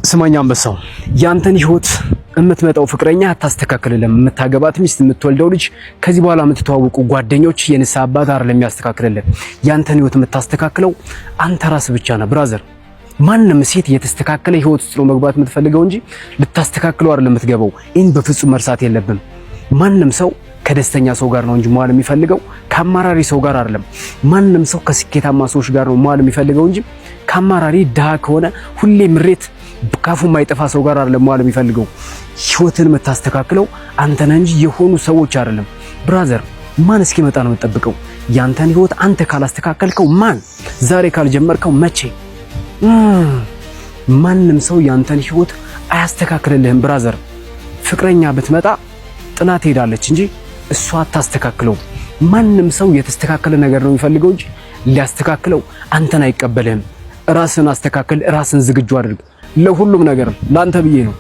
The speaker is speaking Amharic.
ስማኛ አንበሳው ያንተን ህይወት የምትመጣው ፍቅረኛ አታስተካክልልም። የምታገባት ሚስት፣ የምትወልደው ልጅ፣ ከዚህ በኋላ የምትተዋወቁ ጓደኞች፣ የንስሐ አባት አይደለም የሚያስተካክልልህ። ያንተን ህይወት የምታስተካክለው አንተ ራስህ ብቻ ነህ ብራዘር። ማንም ሴት የተስተካከለ ህይወት ውስጥ ነው መግባት የምትፈልገው እንጂ ልታስተካክለው አይደለም የምትገባው። ይህን በፍጹም መርሳት የለብም። ማንም ሰው ከደስተኛ ሰው ጋር ነው እንጂ መዋል የሚፈልገው ከአማራሪ ሰው ጋር አይደለም። ማንም ሰው ከስኬታማ ሰዎች ጋር ነው መዋል የሚፈልገው እንጂ ከአማራሪ ድሃ ከሆነ ሁሌ ምሬት ካፉ የማይጠፋ ሰው ጋር አይደለም መዋል የሚፈልገው። ህይወትን የምታስተካክለው አንተ ነህ እንጂ የሆኑ ሰዎች አይደለም ብራዘር። ማን እስኪመጣ ነው የምትጠብቀው? ያንተን ህይወት አንተ ካላስተካከልከው ማን? ዛሬ ካልጀመርከው መቼ? ማንም ሰው ያንተን ህይወት አያስተካክልልህም ብራዘር። ፍቅረኛ ብትመጣ ጥላ ትሄዳለች እንጂ እሷ አታስተካክለው። ማንም ሰው የተስተካከለ ነገር ነው የሚፈልገው እንጂ ሊያስተካክለው አንተን አይቀበልህም። ራስን አስተካክል፣ ራስን ዝግጁ አድርግ ለሁሉም ነገር። ላንተ ብዬ ነው።